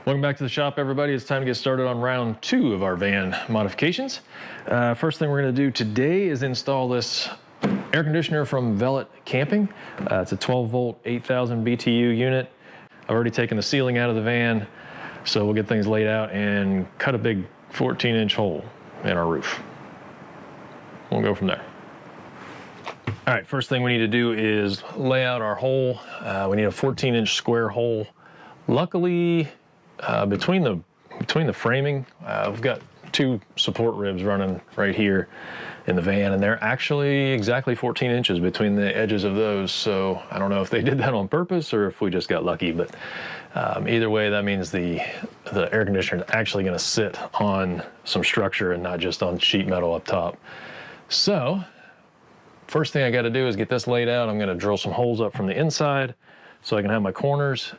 Welcome back to the shop, everybody. It's time to get started on round 2 of our van modifications. First thing we're going to do today is install this air conditioner from Velit Camping. It's a 12-volt, 8,000 BTU unit. I've already taken the ceiling out of the van, so we'll get things laid out and cut a big 14-inch hole in our roof. We'll go from there. All right, first thing we need to do is lay out our hole. We need a 14-inch square hole. Luckily, between the framing, we've got 2 support ribs running right here in the van, and they're actually exactly 14 inches between the edges of those. So I don't know if they did that on purpose or if we just got lucky, but either way, that means the air conditioner is actually going to sit on some structure and not just on sheet metal up top. So first thing I got to do is get this laid out. I'm going to drill some holes up from the inside so I can have my corners,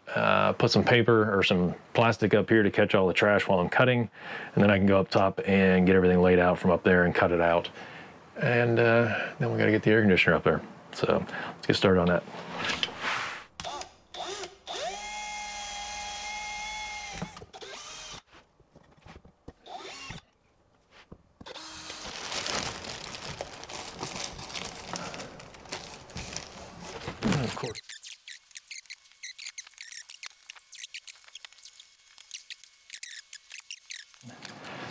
put some paper or some plastic up here to catch all the trash while I'm cutting, and then I can go up top and get everything laid out from up there and cut it out. And then we got to get the air conditioner up there. So let's get started on that. And of course.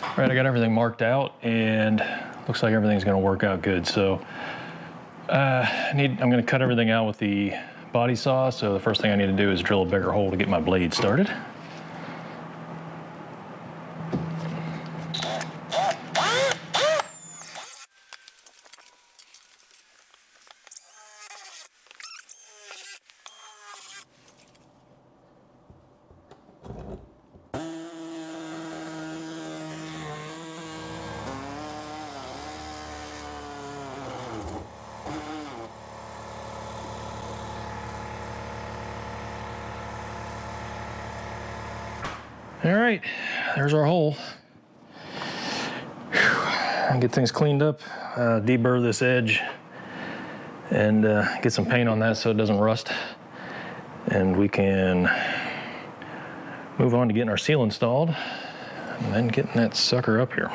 All right, I got everything marked out and looks like everything's gonna work out good. So I'm gonna cut everything out with the body saw. So the first thing I need to do is drill a bigger hole to get my blade started. All right, there's our hole. I'll get things cleaned up, deburr this edge, and get some paint on that so it doesn't rust. And we can move on to getting our seal installed and then getting that sucker up here.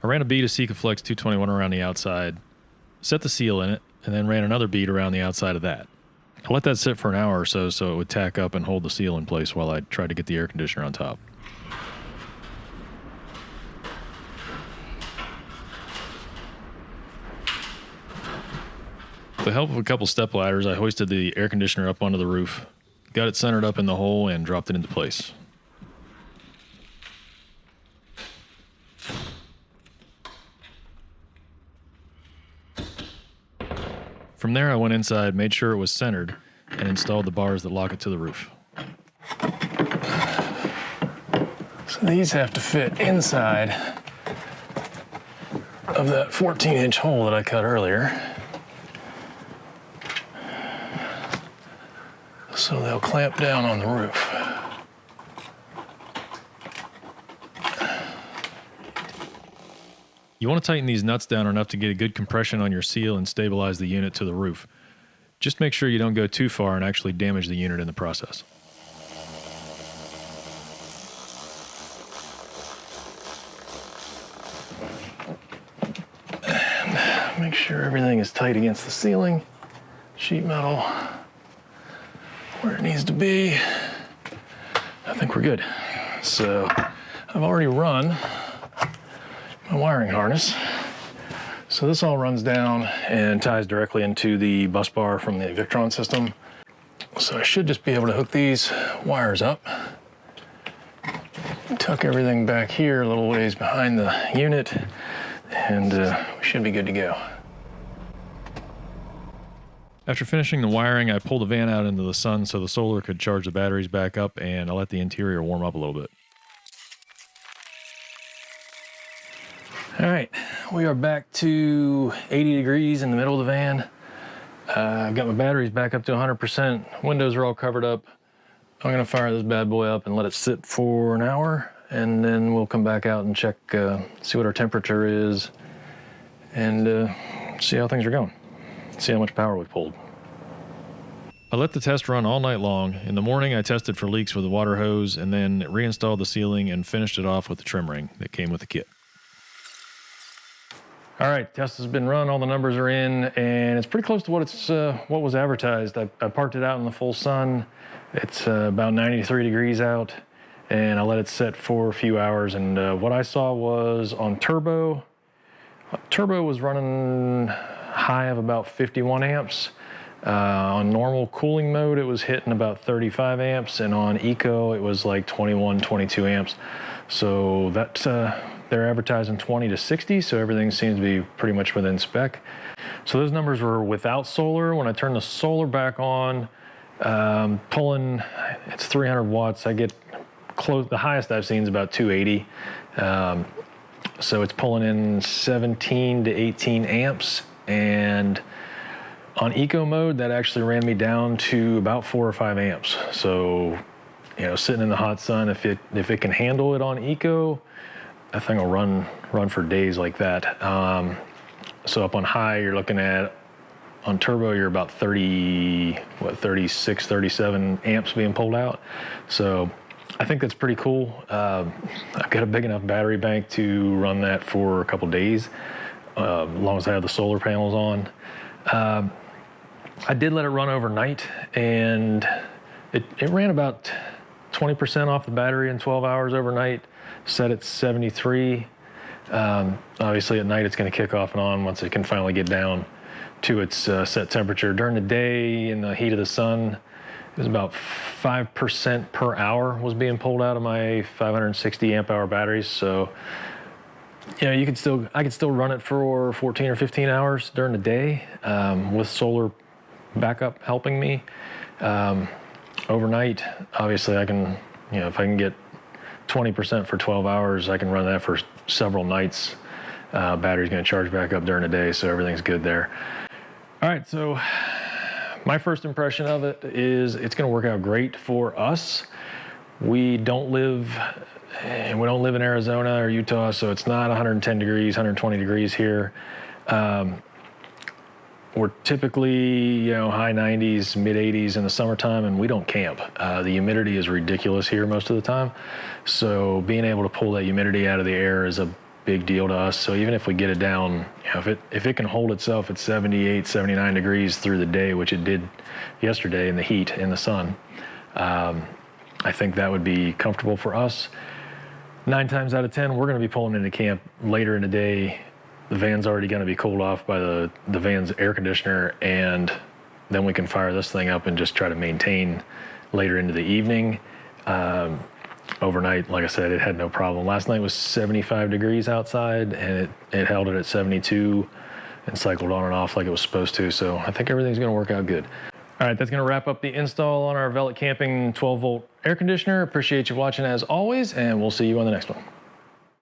I ran a bead of Sikaflex 221 around the outside, set the seal in it, and then ran another bead around the outside of that. I let that sit for an hour or so it would tack up and hold the seal in place while I tried to get the air conditioner on top. With the help of a couple step ladders, I hoisted the air conditioner up onto the roof, got it centered up in the hole, and dropped it into place. From there, I went inside, made sure it was centered, and installed the bars that lock it to the roof. So these have to fit inside of that 14-inch hole that I cut earlier. So they'll clamp down on the roof. You want to tighten these nuts down enough to get a good compression on your seal and stabilize the unit to the roof. Just make sure you don't go too far and actually damage the unit in the process. And make sure everything is tight against the ceiling. Sheet metal where it needs to be. I think we're good. So I've already run my wiring harness. So this all runs down and ties directly into the bus bar from the Victron system. So I should just be able to hook these wires up, tuck everything back here a little ways behind the unit, and we should be good to go. After finishing the wiring, I pulled the van out into the sun so the solar could charge the batteries back up, and I let the interior warm up a little bit. All right, we are back to 80 degrees in the middle of the van. I've got my batteries back up to 100%. Windows are all covered up. I'm gonna fire this bad boy up and let it sit for an hour, and then we'll come back out and check, see what our temperature is, and see how things are going. See how much power we pulled. I let the test run all night long. In the morning, I tested for leaks with a water hose and then reinstalled the ceiling and finished it off with the trim ring that came with the kit. All right, test has been run, all the numbers are in, and it's pretty close to what was advertised. I parked it out in the full sun. It's about 93 degrees out, and I let it set for a few hours, and what I saw was on turbo was running high of about 51 amps. On normal cooling mode, it was hitting about 35 amps, and on eco, it was like 21, 22 amps. So that's, they're advertising 20 to 60, so everything seems to be pretty much within spec. So those numbers were without solar. When I turn the solar back on, pulling, it's 300 watts. I get close, the highest I've seen is about 280. So it's pulling in 17 to 18 amps, and on eco mode, that actually ran me down to about 4 or 5 amps. So, you know, sitting in the hot sun, if it can handle it on eco, that thing will run for days like that. So up on high, you're looking at, on turbo, you're about 36, 37 amps being pulled out. So I think that's pretty cool. I've got a big enough battery bank to run that for a couple days, as long as I have the solar panels on. I did let it run overnight, and it ran about 20% off the battery in 12 hours overnight, set at 73. Obviously at night it's going to kick off and on once it can finally get down to its set temperature. During the day, in the heat of the sun, it was about 5% per hour was being pulled out of my 560 amp hour batteries. So, you know, I could still run it for 14 or 15 hours during the day, with solar backup helping me. Overnight, obviously I can, you know, if I can get 20% for 12 hours, I can run that for several nights. Battery's gonna charge back up during the day, so everything's good there. All right, so my first impression of it is it's gonna work out great for us. We don't live in Arizona or Utah, so it's not 110 degrees, 120 degrees here. We're typically, you know, high 90s, mid 80s in the summertime, and we don't camp. The humidity is ridiculous here most of the time. So being able to pull that humidity out of the air is a big deal to us. So even if we get it down, you know, if it can hold itself at 78, 79 degrees through the day, which it did yesterday in the heat, in the sun, I think that would be comfortable for us. 9 times out of 10, we're gonna be pulling into camp later in the day. The van's already gonna be cooled off by the van's air conditioner, and then we can fire this thing up and just try to maintain later into the evening. Overnight, like I said, it had no problem. Last night was 75 degrees outside, and it held it at 72 and cycled on and off like it was supposed to. So I think everything's gonna work out good. All right, that's gonna wrap up the install on our Velit Camping 12-volt air conditioner. Appreciate you watching as always, and we'll see you on the next one.